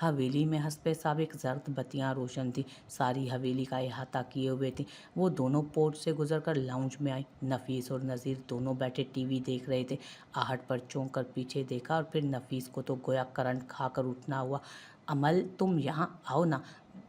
हवेली में हंसपे साहब एक जर्द बत्तियां रोशन थी, सारी हवेली का अहाता किए हुए थी। वो दोनों पोर्च से गुजरकर लाउंज में आई। नफीस और नज़ीर दोनों बैठे टीवी देख रहे थे। आहट पर चौंक कर पीछे देखा और फिर नफीस को तो गोया करंट खाकर उठना हुआ। अमल, तुम यहाँ आओ ना।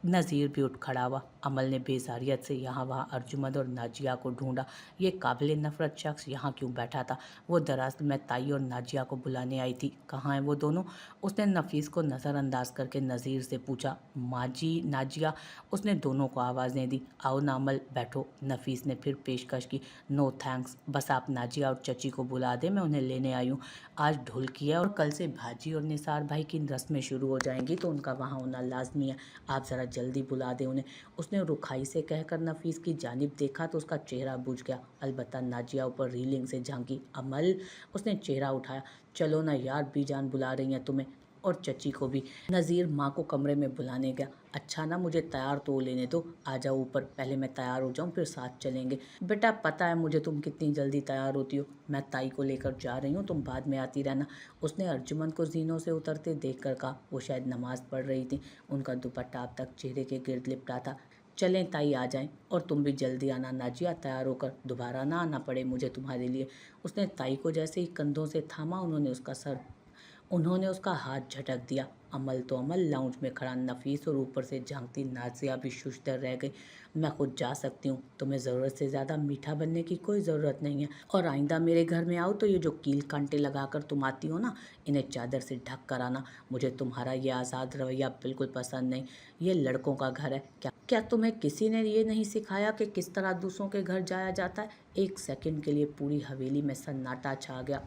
नज़ीर भी उठ खड़ा हुआ। अमल ने बेजारियत से यहाँ वहाँ अर्जुमंद और नाजिया को ढूंढा। ये काबिल नफरत शख्स यहाँ क्यों बैठा था? वो दरअसल मैं ताई और नाजिया को बुलाने आई थी। कहाँ हैं वो दोनों? उसने नफीस को नज़रअंदाज करके नज़ीर से पूछा। माँ जी, नाजिया। उसने दोनों को आवाज़ें दी। आओ ना अमल, बैठो। नफीस ने फिर पेशकश की। नो थैंक्स, बस आप नाजिया और चची को बुला दे, मैं उन्हें लेने आई हूँ। आज ढुल्की है और कल से भाजी और निसार भाई की रस्में शुरू हो जाएंगी, तो उनका वहाँ होना लाजमी है। आप ज़रा जल्दी बुला दें उन्हें। उसने रुखाई से कहकर नफीस की जानिब देखा तो उसका चेहरा बुझ गया। अलबत्ता नाजिया ऊपर रीलिंग से झांकी। अमल, उसने चेहरा उठाया। चलो ना यार, बीजान बुला रही हैं तुम्हें, और चची को भी। नज़ीर माँ को कमरे में बुलाने गया। अच्छा ना, मुझे तैयार तो लेने दो। आ जाओ ऊपर, पहले मैं तैयार हो जाऊँ, फिर साथ चलेंगे। बेटा, पता है मुझे तुम कितनी जल्दी तैयार होती हो। मैं ताई को लेकर जा रही हूँ, तुम बाद में आती रहना। उसने अर्जुमंद को जीनों से उतरते देखकर कहा। वो शायद नमाज पढ़ रही थी। उनका दुपट्टा अब तक चेहरे के गिर्द लिपटा था। चलें ताई, आ जाएं। और तुम भी जल्दी आना नाजिया, तैयार होकर, दोबारा ना आना पड़े मुझे तुम्हारे लिए। उसने ताई को जैसे ही कंधों से थामा, उन्होंने उसका हाथ झटक दिया। अमल तो अमल, लाउंज में खड़ा नफीस और ऊपर से झांकती नाजिया भी शुश्तर रह गई। मैं खुद जा सकती हूँ, तुम्हें ज़रूरत से ज़्यादा मीठा बनने की कोई ज़रूरत नहीं है। और आइंदा मेरे घर में आओ तो ये जो कील कांटे लगाकर तुम आती हो ना, इन्हें चादर से ढक कर आना। मुझे तुम्हारा ये आज़ाद रवैया बिल्कुल पसंद नहीं। ये लड़कों का घर है। क्या तुम्हें किसी ने ये नहीं सिखाया कि किस तरह दूसरों के घर जाया जाता है? एक सेकंड के लिए पूरी हवेली में सन्नाटा छा गया।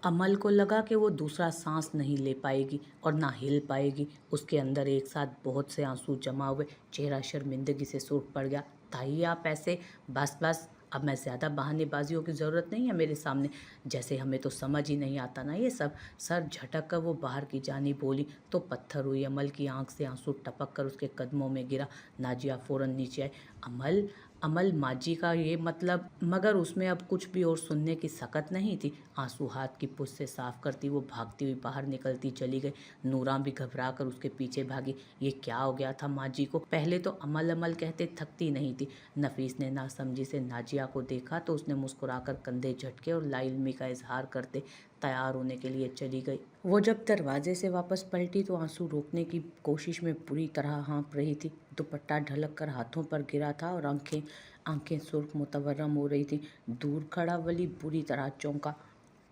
अमल को लगा कि वो दूसरा सांस नहीं ले पाएगी और ना हिल पाएगी। उसके अंदर एक साथ बहुत से आंसू जमा हुए। चेहरा शर्मिंदगी से सूख पड़ गया। ताई, आप ऐसे? बस बस, अब मैं ज़्यादा बहानेबाजियों की ज़रूरत नहीं है मेरे सामने। जैसे हमें तो समझ ही नहीं आता ना ये सब। सर झटक कर वो बाहर की जानी बोली तो पत्थर हुई। अमल की आंख से आंसू टपक कर उसके कदमों में गिरा। नाजिया फ़ौरन नीचे आई। अमल, अमल, माजी का ये मतलब? मगर उसमें अब कुछ भी और सुनने की सकत नहीं थी। आंसू हाथ की पुछ से साफ करती वो भागती हुई बाहर निकलती चली गई। नूरा भी घबरा कर उसके पीछे भागी। ये क्या हो गया था माजी को? पहले तो अमल अमल कहते थकती नहीं थी। नफीस ने नासमझी से नाजिया को देखा तो उसने मुस्कुराकर कंधे झटके और लाइल्मी का इजहार करते तैयार होने के लिए चली गई। वो जब दरवाजे से वापस पलटी तो आंसू रोकने की कोशिश में पूरी तरह हाँफ रही थी। दुपट्टा ढलक कर हाथों पर गिरा था और आंखें आंखें सुर्ख मुतवर्रम हो रही थी। दूर खड़ा वली बुरी तरह चौंका।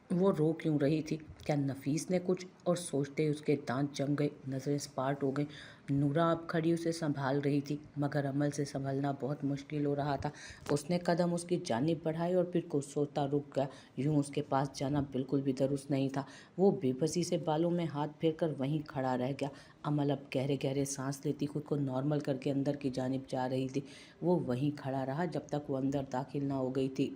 वो रो क्यों रही थी? क्या नफीस ने कुछ? और सोचते ही उसके दांत जम गए, नज़रें सपाट हो गई। नूरा अब खड़ी उसे संभाल रही थी, मगर अमल से संभलना बहुत मुश्किल हो रहा था। उसने कदम उसकी जानिब बढ़ाए और फिर कुछ सोचता रुक गया। यूं उसके पास जाना बिल्कुल भी दुरुस्त नहीं था। वो बेबसी से बालों में हाथ फेर कर वहीं खड़ा रह गया। अमल अब गहरे गहरे सांस लेती खुद को नॉर्मल करके अंदर की जानिब जा रही थी। वो वहीं खड़ा रहा जब तक वो अंदर दाखिल ना हो गई थी।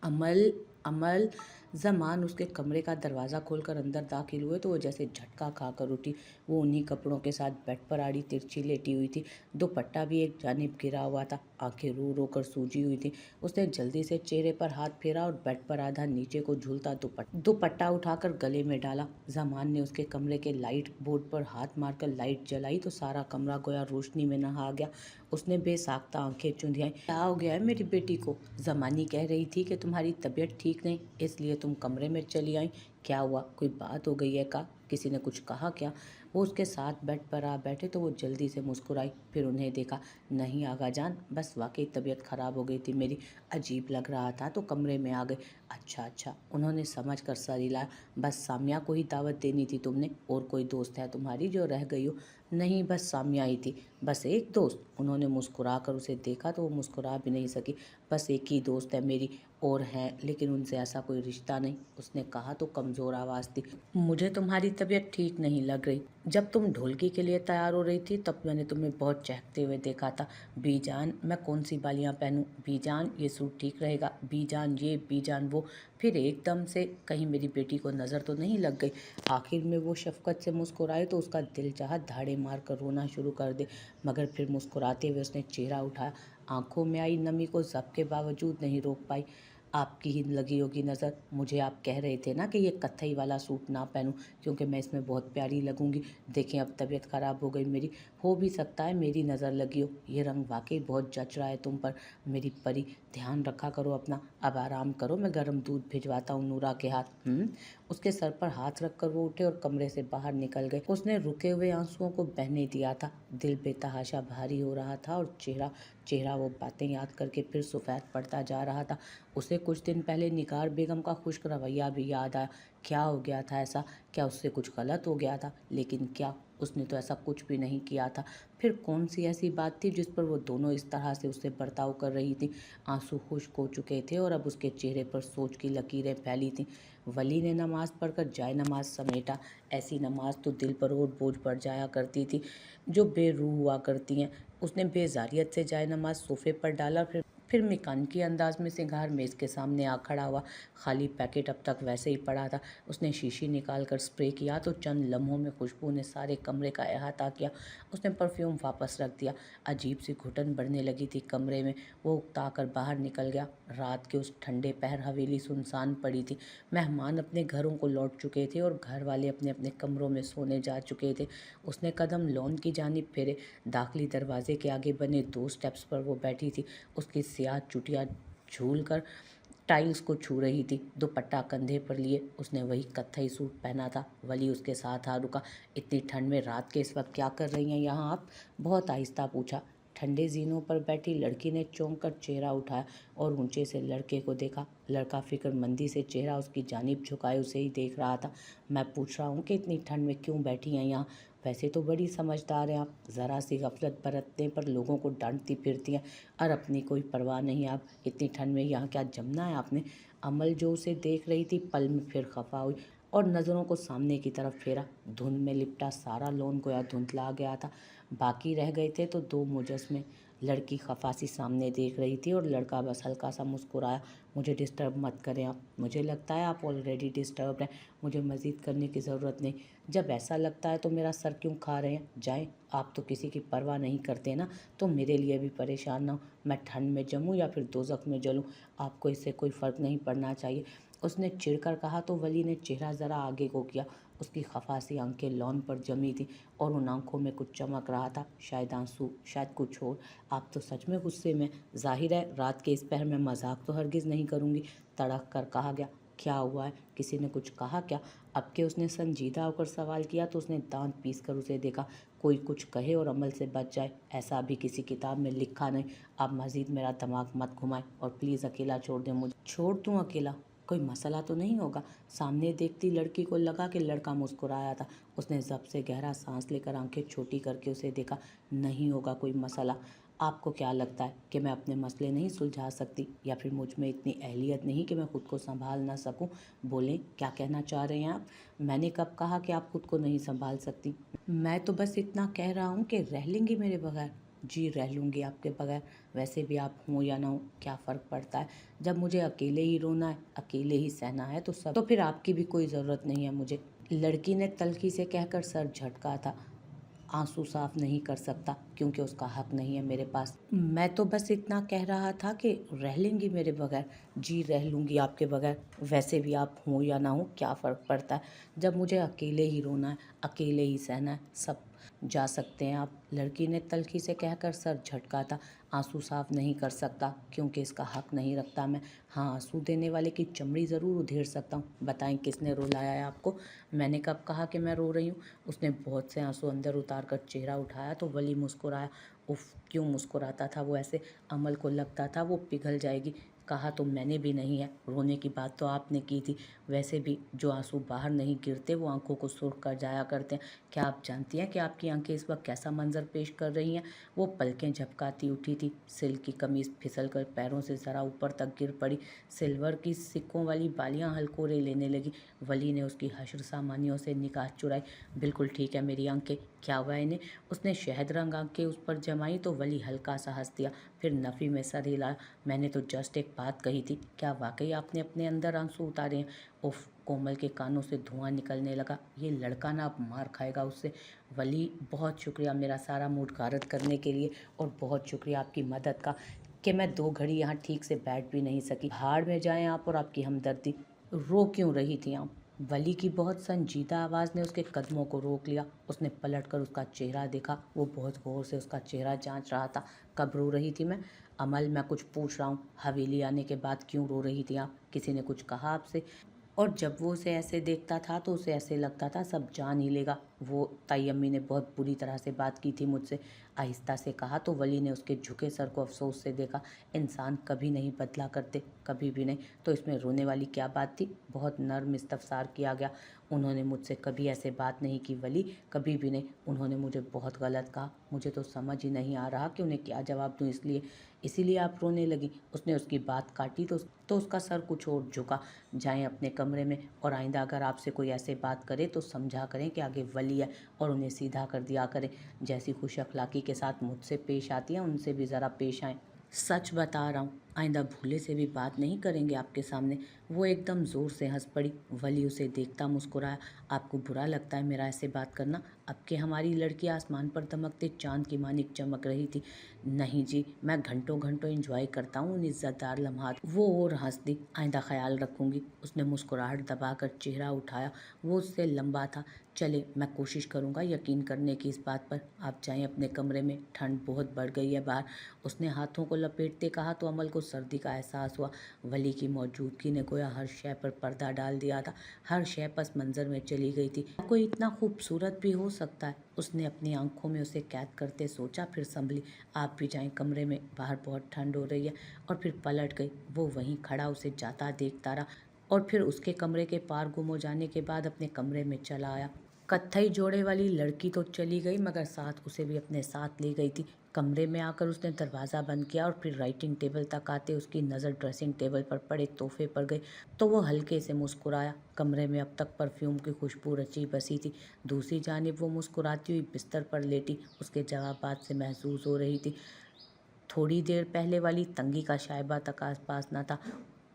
अमल, अमल। ज़मान उसके कमरे का दरवाज़ा खोलकर अंदर दाखिल हुए तो वो जैसे झटका खाकर उठी। वो उन्हीं कपड़ों के साथ बेड पर आड़ी तिरछी लेटी हुई थी। दुपट्टा भी एक जानिब गिरा हुआ था। आंखें रो रो कर सूजी हुई थी। उसने जल्दी से चेहरे पर हाथ फेरा और बेड पर आधा नीचे को झूलता दुपट्टा उठाकर गले में डाला। ज़मान ने उसके कमरे के लाइट बोर्ड पर हाथ मारकर लाइट जलाई तो सारा कमरा गोया रोशनी में नहा गया। उसने बेसाख्ता आंखें चुंधियाई। क्या हो गया है मेरी बेटी को? ज़मानी कह रही थी कि तुम्हारी तबीयत ठीक नहीं, इसलिए तुम कमरे में चली आई। क्या हुआ? कोई बात हो गई है का? किसी ने कुछ कहा क्या? वो उसके साथ बेड पर आ बैठे तो वो जल्दी से मुस्कुराई, फिर उन्हें देखा। नहीं आगा जान, बस वाकई तबीयत खराब हो गई थी मेरी, अजीब लग रहा था तो कमरे में आ गए। अच्छा अच्छा, उन्होंने समझ कर सर हिलाया। बस सामिया को ही दावत देनी थी तुमने? और कोई दोस्त है तुम्हारी जो रह गई हो? नहीं, बस सामिया ही थी। बस एक दोस्त? उन्होंने मुस्कुरा कर उसे देखा तो वो मुस्कुरा भी नहीं सकी। बस एक ही दोस्त है मेरी, और हैं लेकिन उनसे ऐसा कोई रिश्ता नहीं, उसने कहा तो कमज़ोर आवाज़ थी। मुझे तुम्हारी तबीयत ठीक नहीं लग रही। जब तुम ढोलकी के लिए तैयार हो रही थी तब मैंने तुम्हें बहुत चहकते हुए देखा था। बीजान, मैं कौन सी बालियाँ पहनूं? बीजान, ये सूट ठीक रहेगा। बीजान ये, बीजान वो। फिर एकदम से कहीं मेरी बेटी को नज़र तो नहीं लग गई? आखिर में वो शफकत से मुस्कुराए तो उसका दिल चाहा धाड़े मार कर रोना शुरू कर दे, मगर फिर मुस्कुराते हुए उसने चेहरा उठाया। आंखों में आई नमी को ज़ब्त के बावजूद नहीं रोक पाई। आपकी ही लगी होगी नज़र। मुझे आप कह रहे थे ना कि ये कत्थई वाला सूट ना पहनूं क्योंकि मैं इसमें बहुत प्यारी लगूंगी। देखें अब तबीयत ख़राब हो गई मेरी। हो भी सकता है मेरी नज़र लगी हो। ये रंग वाकई बहुत जच रहा है तुम पर मेरी परी। ध्यान रखा करो अपना। अब आराम करो, मैं गर्म दूध भिजवाता हूँ नूरा के हाथ। उसके सर पर हाथ रखकर वो उठे और कमरे से बाहर निकल गए। उसने रुके हुए आंसुओं को बहने दिया था। दिल बेतहाशा भारी हो रहा था और चेहरा चेहरा वो बातें याद करके फिर सफ़ेद पड़ता जा रहा था। उसे कुछ दिन पहले निगार बेगम का खुश्क रवैया भी याद आया। क्या हो गया था ऐसा? क्या उससे कुछ गलत हो गया था? लेकिन क्या? उसने तो ऐसा कुछ भी नहीं किया था। फिर कौन सी ऐसी बात थी जिस पर वो दोनों इस तरह से उससे बर्ताव कर रही थी? आंसू खुश्क हो चुके थे और अब उसके चेहरे पर सोच की लकीरें फैली थीं। वली ने नमाज पढ़कर जाए नमाज समेटा। ऐसी नमाज तो दिल पर और बोझ पड़ जाया करती थी जो बेरूह हुआ करती हैं। उसने बेजारियत से जाए नमाज सोफे पर डाला। फिर मेकानिकी अंदाज में सिंगार मेज के सामने आ खड़ा हुआ। खाली पैकेट अब तक वैसे ही पड़ा था। उसने शीशी निकाल कर स्प्रे किया तो चंद लम्हों में खुशबू ने सारे कमरे का अहाता किया। उसने परफ्यूम वापस रख दिया। अजीब सी घुटन बढ़ने लगी थी कमरे में। वो उकता कर बाहर निकल गया। रात के उस ठंडे पहर हवेली सुनसान पड़ी थी। मेहमान अपने घरों को लौट चुके थे और घर वाले अपने अपने कमरों में सोने जा चुके थे। उसने कदम लॉन की जानिब फेरे। दाखिली दरवाजे के आगे बने 2 स्टेप्स पर वो बैठी थी। उसकी स्याह चुटिया झूल कर टाइल्स को छू रही थी। दुपट्टा कंधे पर लिए उसने वही कत्थई सूट पहना था। वली उसके साथ आ रुका। इतनी ठंड में रात के इस वक्त क्या कर रही हैं यहाँ आप? बहुत आहिस्ता पूछा। ठंडे जीनों पर बैठी लड़की ने चौंक कर चेहरा उठाया और ऊंचे से लड़के को देखा। लड़का फिक्रमंदी से चेहरा उसकी जानिब झुकाए उसे ही देख रहा था। मैं पूछ रहा हूँ कि इतनी ठंड में क्यों बैठी हैं यहाँ? वैसे तो बड़ी समझदार हैं आप। ज़रा सी गफलत बरतने पर लोगों को डांटती फिरती हैं और अपनी कोई परवाह नहीं। आप इतनी ठंड में यहाँ क्या जमना है आपने? अमल जो उसे देख रही थी पल में फिर खफा हुई और नज़रों को सामने की तरफ फेरा। धुंध में लिपटा सारा लॉन गोया धुंधला गया था। बाकी रह गए थे तो 2 मुजस्मे। लड़की खफासी सामने देख रही थी और लड़का बस हल्का सा मुस्कुराया। मुझे डिस्टर्ब मत करें आप। मुझे लगता है आप ऑलरेडी डिस्टर्ब हैं। मुझे मज़ीद करने की ज़रूरत नहीं। जब ऐसा लगता है तो मेरा सर क्यों खा रहे हैं? जाएं। आप तो किसी की परवाह नहीं करते ना, तो मेरे लिए भी परेशान ना हो। मैं ठंड में जमूं या फिर दोज़ख में जलूं, आपको इससे कोई फ़र्क नहीं पड़ना चाहिए। उसने चिढ़कर कहा तो वली ने चेहरा ज़रा आगे को किया। उसकी खफासी आंखें लॉन पर जमी थी और उन आंखों में कुछ चमक रहा था। शायद आंसू, शायद कुछ और। आप तो सच में गुस्से में। जाहिर है रात के इस पहर में मजाक तो हरगिज़ नहीं करूँगी, तड़क कर कहा गया। क्या हुआ है? किसी ने कुछ कहा क्या? अब के उसने संजीदा होकर सवाल किया तो उसने दांत पीस कर उसे देखा। कोई कुछ कहे और अमल से बच जाए, ऐसा अभी किसी किताब में लिखा नहीं। आप मज़ीद मेरा दिमाग मत घुमाएं और प्लीज़ अकेला छोड़ दें मुझे। छोड़ दूँ अकेला? कोई मसला तो नहीं होगा? सामने देखती लड़की को लगा कि लड़का मुस्कुराया था। उसने ज़ब्त से गहरा सांस लेकर आंखें छोटी करके उसे देखा। नहीं होगा कोई मसला। आपको क्या लगता है कि मैं अपने मसले नहीं सुलझा सकती, या फिर मुझ में इतनी अहलियत नहीं कि मैं खुद को संभाल ना सकूं? बोलें, क्या कहना चाह रहे हैं आप? मैंने कब कहा कि आप खुद को नहीं संभाल सकती? मैं तो बस इतना कह रहा हूँ कि रह लेंगी मेरे बगैर। जी रह लूँगी आपके बगैर। वैसे भी आप हों या ना हो क्या फ़र्क पड़ता है? जब मुझे अकेले ही रोना है, अकेले ही सहना है तो फिर आपकी भी कोई ज़रूरत नहीं है मुझे। लड़की ने तल्खी से कहकर सर झटका था। आंसू साफ नहीं कर सकता क्योंकि उसका हक नहीं है मेरे पास। मैं तो बस इतना कह रहा था कि रह लेंगी मेरे बगैर। जी रह लूँगी आपके बगैर। वैसे भी आप हो या ना हो क्या फ़र्क पड़ता है? जब मुझे अकेले ही रोना है, अकेले ही सहना है, सब जा सकते हैं आप। लड़की ने तल्खी से कहकर सर झटका था। आंसू साफ नहीं कर सकता क्योंकि इसका हक नहीं रखता मैं। हाँ, आंसू देने वाले की चमड़ी ज़रूर उधेड़ सकता हूँ। बताएं किसने रुलाया है आपको? मैंने कब कहा कि मैं रो रही हूँ? उसने बहुत से आंसू अंदर उतार कर चेहरा उठाया तो वली मुस्कुराया। उफ, क्यों मुस्कुराता था वो ऐसे? अमल को लगता था वो पिघल जाएगी। कहा तो मैंने भी नहीं है, रोने की बात तो आपने की थी। वैसे भी जो आंसू बाहर नहीं गिरते वो आंखों को सुर्ख कर जाया करते हैं। क्या आप जानती हैं कि आपकी आंखें इस वक्त कैसा मंजर पेश कर रही हैं? वो पलकें झपकाती उठी थी। सिल्क की कमीज फिसल कर पैरों से ज़रा ऊपर तक गिर पड़ी। सिल्वर की सिक्कों वाली बालियां हलकोरे लेने लगी। वली ने उसकी हश्र सामानियों से निगाह चुराई। बिल्कुल ठीक है मेरी आंखें। क्या हुआ इन्हें? उसने शहद रंग आंखें उस पर जमाई तो वली हल्का सा हंस दिया। फिर नफ़ी में सर हिलाया। मैंने तो जस्ट एक बात कही थी। क्या वाकई आपने अपने अंदर आंसू उतारे हैं? उफ, कोमल के कानों से धुआं निकलने लगा। ये लड़का ना अब मार खाएगा उससे। वली, बहुत शुक्रिया मेरा सारा मूड गारद करने के लिए और बहुत शुक्रिया आपकी मदद का। कि मैं 2 घड़ी यहाँ ठीक से बैठ भी नहीं सकी। भाड़ में जाएँ आप और आपकी हमदर्दी। रो क्यों रही थी आप? वली की बहुत संजीदा आवाज़ ने उसके कदमों को रोक लिया। उसने पलटकर उसका चेहरा देखा। वो बहुत गौर से उसका चेहरा जाँच रहा था। कब रो रही थी मैं? अमल, मैं कुछ पूछ रहा हूँ। हवेली आने के बाद क्यों रो रही थी आप? किसी ने कुछ कहा आपसे? और जब वो उसे ऐसे देखता था तो उसे ऐसे लगता था सब जान ही लेगा। वो ताई अम्मी ने बहुत बुरी तरह से बात की थी मुझसे, आहिस्ता से कहा तो वली ने उसके झुके सर को अफसोस से देखा। इंसान कभी नहीं बदला करते, कभी भी नहीं। तो इसमें रोने वाली क्या बात थी? बहुत नर्म इस्तफसार किया गया। उन्होंने मुझसे कभी ऐसे बात नहीं की वली, कभी भी नहीं। उन्होंने मुझे बहुत गलत कहा। मुझे तो समझ ही नहीं आ रहा कि उन्हें क्या जवाब दूँ। इसीलिए आप रोने लगी। उसने उसकी बात काटी तो उसका सर कुछ और झुका। जाएं अपने कमरे में, और आइंदा अगर आपसे कोई ऐसे बात करे तो समझा करें कि आगे वली है और उन्हें सीधा कर दिया करें। जैसी खुश अखलाकी के साथ मुझसे पेश आती हैं उनसे भी ज़रा पेश आएँ। सच बता रहा हूँ, आइंदा भूले से भी बात नहीं करेंगे आपके सामने। वो एकदम ज़ोर से हंस पड़ी। वली उसे देखता मुस्कुराया। आपको बुरा लगता है मेरा ऐसे बात करना? अब कि हमारी लड़की आसमान पर दमकते चांद की मानिक चमक रही थी। नहीं जी, मैं घंटों घंटों इंजॉय करता हूँ उन इज्जतदार लम्हात। वो और हंस दी। आइंदा ख्याल रखूंगी। उसने मुस्कुराहट दबाकर चेहरा उठाया। वो उससे लंबा था। चले, मैं कोशिश करूंगा यकीन करने की इस बात पर। आप जाएं अपने कमरे में, ठंड बहुत बढ़ गई है बाहर। उसने हाथों को लपेटते कहा तो अमल को सर्दी का एहसास हुआ। वली की मौजूदगी ने गोया हर शय पर पर्दा डाल दिया था। हर शय पस मंजर में चली गई थी। कोई इतना खूबसूरत भी हो सकता है? उसने अपनी आंखों में उसे कैद करते सोचा, फिर संभली। आप भी जाएं कमरे में, बाहर बहुत ठंड हो रही है। और फिर पलट गई। वो वहीं खड़ा उसे जाता देखता रहा और फिर उसके कमरे के पार गुम हो जाने के बाद अपने कमरे में चला आया। कत्थई जोड़े वाली लड़की तो चली गई मगर साथ उसे भी अपने साथ ले गई थी। कमरे में आकर उसने दरवाज़ा बंद किया और फिर राइटिंग टेबल तक आते उसकी नज़र ड्रेसिंग टेबल पर पड़े तोहफे पर गई तो वो हल्के से मुस्कुराया। कमरे में अब तक परफ्यूम की खुशबू रची बसी थी। दूसरी जानिब वो मुस्कुराती हुई बिस्तर पर लेटी उसके जवाबात से महसूस हो रही थी। थोड़ी देर पहले वाली तंगी का शायबा तक आसपास न था।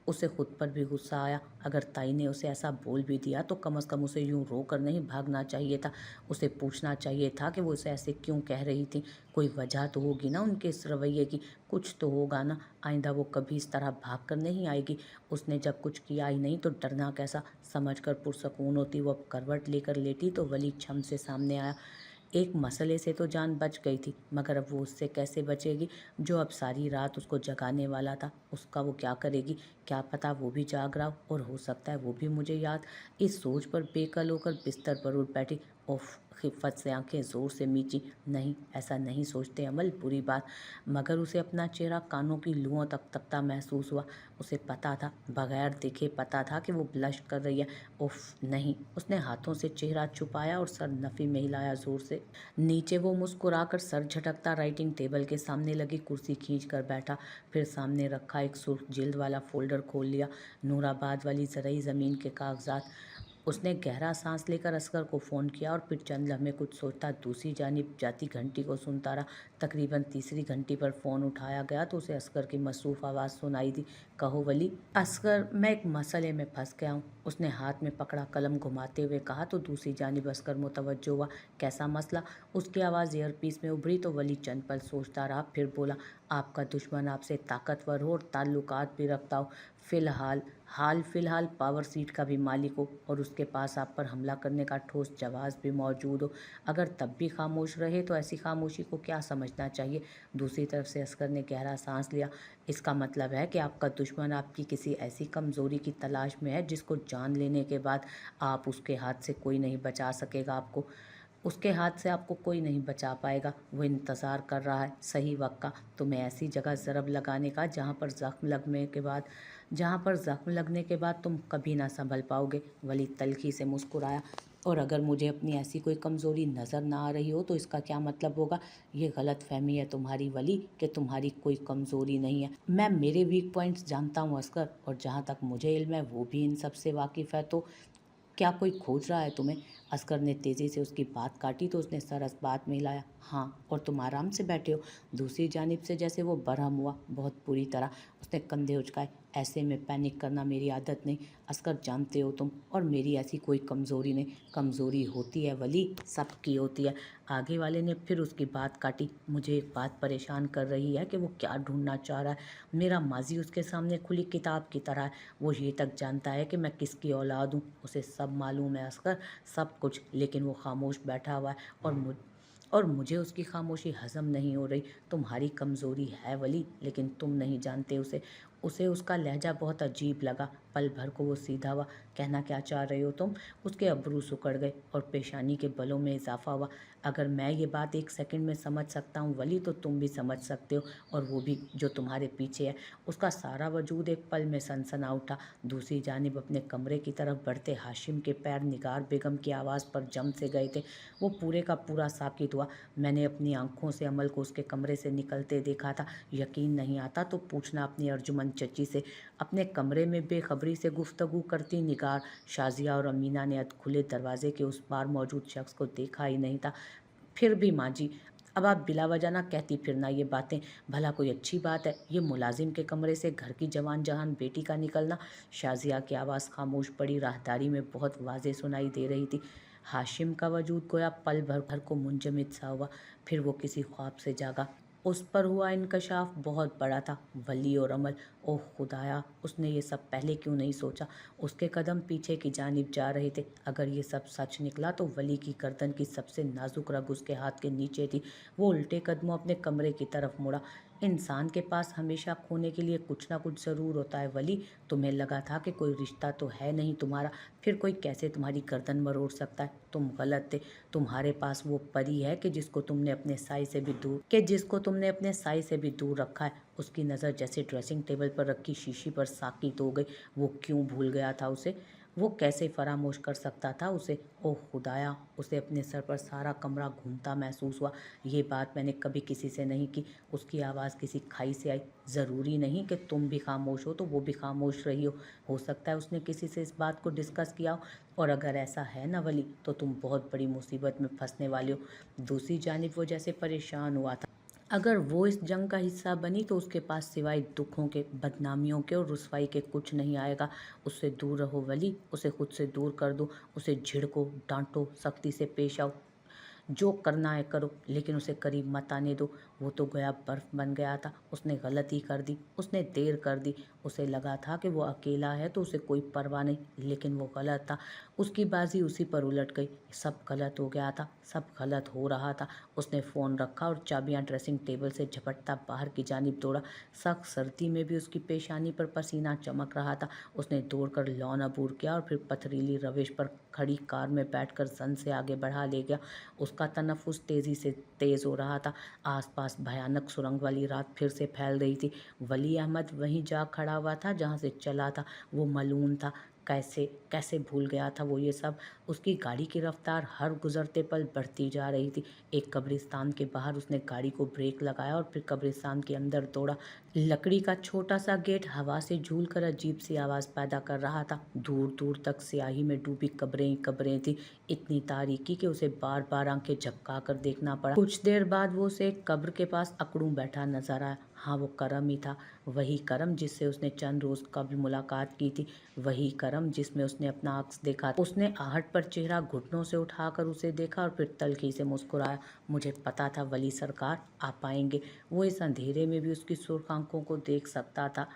उसे खुद पर भी गुस्सा आया। अगर ताई ने उसे ऐसा बोल भी दिया तो कम से कम उसे यूं रो कर नहीं भागना चाहिए था। उसे पूछना चाहिए था कि वो उसे ऐसे क्यों कह रही थी। कोई वजह तो होगी ना उनके इस रवैये की, कुछ तो होगा ना। आइंदा वो कभी इस तरह भाग कर नहीं आएगी। उसने जब कुछ किया ही नहीं तो डरना कैसा, समझ कर पुरसकून होती। वो अब करवट लेकर लेटी तो वली छम से सामने आया। एक मसले से तो जान बच गई थी मगर अब वो उससे कैसे बचेगी जो अब सारी रात उसको जगाने वाला था। उसका वो क्या करेगी? क्या पता वो भी जाग रहा हो और हो सकता है वो भी मुझे याद। इस सोच पर बेकल होकर बिस्तर पर उठ बैठी। उफ, खिफ़्फ़त से आंखें ज़ोर से मींची। नहीं, ऐसा नहीं सोचते अमल, बुरी बात। मगर उसे अपना चेहरा कानों की लुओं तक तपता महसूस हुआ। उसे पता था, बगैर देखे पता था कि वो ब्लश कर रही है। उफ नहीं। उसने हाथों से चेहरा छुपाया और सर नफ़ी में हिलाया ज़ोर से। नीचे वो मुस्कुराकर सर झटकता राइटिंग टेबल के सामने लगी कुर्सी खींच कर बैठा। फिर सामने रखा एक सुर्ख जिल्द वाला फोल्डर खोल लिया। नूराबाद वाली ज़रई ज़मीन के कागजात। उसने गहरा सांस लेकर असगर को फ़ोन किया और फिर चंद लम्हे कुछ सोचता दूसरी जानिब जाती घंटी को सुनता रहा। तकरीबन तीसरी घंटी पर फ़ोन उठाया गया तो उसे असगर की मसरूफ़ आवाज़ सुनाई दी। कहो वली। असगर, मैं एक मसले में फंस गया हूँ। उसने हाथ में पकड़ा कलम घुमाते हुए कहा तो दूसरी जानिब असगर मुतवज्जो हुआ। कैसा मसला? उसकी आवाज़ ईयरपीस में उभरी तो वली चंद पल सोचता रहा, फिर बोला, आपका दुश्मन आपसे ताकतवर हो और ताल्लुकात भी रखता हो। फ़िलहाल पावर सीट का भी मालिक हो और उसके पास आप पर हमला करने का ठोस जवाब भी मौजूद हो। अगर तब भी खामोश रहे तो ऐसी खामोशी को क्या समझना चाहिए? दूसरी तरफ से असगर ने गहरा सांस लिया। इसका मतलब है कि आपका दुश्मन आपकी किसी ऐसी कमज़ोरी की तलाश में है जिसको जान लेने के बाद आप उसके हाथ से कोई नहीं बचा सकेगा आपको। उसके हाथ से आपको कोई नहीं बचा पाएगा। वो इंतज़ार कर रहा है सही वक्त का, तुम्हें ऐसी जगह ज़रब लगाने का जहाँ पर ज़ख्म लगने के बाद तुम कभी ना संभल पाओगे। वली तल्खी से मुस्कुराया। और अगर मुझे अपनी ऐसी कोई कमज़ोरी नज़र ना आ रही हो तो इसका क्या मतलब होगा? ये गलत फहमी है तुम्हारी वली कि तुम्हारी कोई कमज़ोरी नहीं है। मैं मेरे वीक पॉइंट्स जानता हूँ असगर, और जहाँ तक मुझे इल्म है वो भी इन सब से वाकिफ़ है। तो क्या कोई खोज रहा है तुम्हें? असगर ने तेज़ी से उसकी बात काटी तो उसने सर इस बात में हिलाया। हाँ, और तुम आराम से बैठे हो? दूसरी जानिब से जैसे वो बरहम हुआ, बहुत बुरी तरह। उसने कंधे उचकाए। ऐसे में पैनिक करना मेरी आदत नहीं, असगर जानते हो तुम, और मेरी ऐसी कोई कमज़ोरी नहीं। कमज़ोरी होती है वली, सबकी होती है। आगे वाले ने फिर उसकी बात काटी। मुझे एक बात परेशान कर रही है कि वो क्या ढूंढना चाह रहा है। मेरा माजी उसके सामने खुली किताब की तरह है। वो ये तक जानता है कि मैं किसकी औलाद हूँ। उसे सब मालूम है असगर, सब कुछ, लेकिन वो खामोश बैठा हुआ है और मुझे उसकी खामोशी हजम नहीं हो रही। तुम्हारी कमज़ोरी है वली, लेकिन तुम नहीं जानते उसे। उसे उसका लहजा बहुत अजीब लगा। पल भर को वो सीधा हुआ। कहना क्या चाह रहे हो तुम? उसके अब्रू सिकुड़ गए और पेशानी के बलों में इजाफा हुआ। अगर मैं ये बात एक सेकंड में समझ सकता हूँ वली, तो तुम भी समझ सकते हो, और वो भी जो तुम्हारे पीछे है। उसका सारा वजूद एक पल में सनसना उठा। दूसरी जानिब अपने कमरे की तरफ बढ़ते हाशिम के पैर निगार बेगम की आवाज़ पर जम से गए थे। वो पूरे का पूरा साकित हुआ। मैंने अपनी आंखों से अमल को उसके कमरे से निकलते देखा था। यकीन नहीं आता तो पूछना अपनी अर्जुमन चची से। अपने कमरे में बेखबरी से गुफ्तगू करती निगार शाजिया और अमीना ने खुले दरवाजे के उस पार मौजूद शख्स को देखा ही नहीं था। फिर भी माँ जी, अब आप बिला वजह ना कहती फिरना ये बातें, भला कोई अच्छी बात है ये मुलाजिम के कमरे से घर की जवान जहान बेटी का निकलना? शाजिया की आवाज़ खामोश पड़ी राहदारी में बहुत वाजे सुनाई दे रही थी। हाशिम का वजूद गोया पल भर को मुंजमद सा हुआ, फिर वो किसी ख्वाब से जागा। उस पर हुआ इंकशाफ बहुत बड़ा था। वली और अमल, ओह खुदाया, उसने ये सब पहले क्यों नहीं सोचा? उसके कदम पीछे की जानिब जा रहे थे। अगर ये सब सच निकला तो वली की गर्दन की सबसे नाजुक रग उसके हाथ के नीचे थी। वो उल्टे कदमों अपने कमरे की तरफ मुड़ा। इंसान के पास हमेशा खोने के लिए कुछ ना कुछ ज़रूर होता है वली। तुम्हें लगा था कि कोई रिश्ता तो है नहीं तुम्हारा, फिर कोई कैसे तुम्हारी गर्दन मरोड़ सकता है? तुम गलत थे। तुम्हारे पास वो परी है कि जिसको तुमने अपने साई से भी दूर रखा है। उसकी नज़र जैसे ड्रेसिंग टेबल पर रखी शीशी पर साकित हो गई। वो क्यों भूल गया था उसे? वो कैसे फरामोश कर सकता था उसे? ओह खुदाया, उसे अपने सर पर सारा कमरा घूमता महसूस हुआ। ये बात मैंने कभी किसी से नहीं की। उसकी आवाज़ किसी खाई से आई। ज़रूरी नहीं कि तुम भी खामोश हो तो वो भी खामोश रही हो सकता है उसने किसी से इस बात को डिस्कस किया हो, और अगर ऐसा है ना वली, तो तुम बहुत बड़ी मुसीबत में फंसने वाले हो। दूसरी जानिब वो जैसे परेशान हुआ था। अगर वो इस जंग का हिस्सा बनी तो उसके पास सिवाय दुखों के, बदनामियों के और रुसवाई के कुछ नहीं आएगा। उससे दूर रहो वली, उसे खुद से दूर कर दो। उसे झिड़को, डांटो, सख्ती से पेश आओ, जो करना है करो, लेकिन उसे करीब मत आने दो। वो तो गया बर्फ बन गया था। उसने गलती कर दी, उसने देर कर दी। उसे लगा था कि वो अकेला है तो उसे कोई परवाह नहीं, लेकिन वो गलत था। उसकी बाजी उसी पर उलट गई। सब गलत हो गया था, सब गलत हो रहा था। उसने फ़ोन रखा और चाबियां ड्रेसिंग टेबल से झपटता बाहर की जानिब दौड़ा। सख्त सर्दी में भी उसकी पेशानी पर पसीना चमक रहा था। उसने दौड़कर लॉन अबूर किया और फिर पथरीली रवेश पर खड़ी कार में बैठकर सन से आगे बढ़ा ले गया। उसका तनफ्फुस तेज़ी से तेज़ हो रहा था। आसपास भयानक सुरंग वाली रात फिर से फैल रही थी। वली अहमद वहीं जा खड़ा हुआ था जहाँ से चला था। वो मलून था। कैसे कैसे भूल गया था वो ये सब? उसकी गाड़ी की रफ्तार हर गुजरते पल बढ़ती जा रही थी। एक कब्रिस्तान के बाहर उसने गाड़ी को ब्रेक लगाया और फिर कब्रिस्तान के अंदर दौड़ा। लकड़ी का छोटा सा गेट हवा से झूलकर अजीब सी आवाज़ पैदा कर रहा था। दूर दूर तक स्याही में डूबी कब्रें ही कब्रें थी, इतनी तारीकी कि उसे बार बार आंखें झपका कर देखना पड़ा। कुछ देर बाद वो उसे एक कब्र के पास अकड़ूं बैठा नजर आया। हाँ, वो करम ही था, वही करम जिससे उसने चंद रोज कबल मुलाकात की थी, वही करम जिसमें उसने अपना अक्स देखा। उसने आहट पर चेहरा घुटनों से उठाकर उसे देखा और फिर तल्खी से मुस्कुराया। मुझे पता था वली सरकार आप आएंगे। वो इस अंधेरे में भी उसकी सुर्ख आंखों को देख सकता था।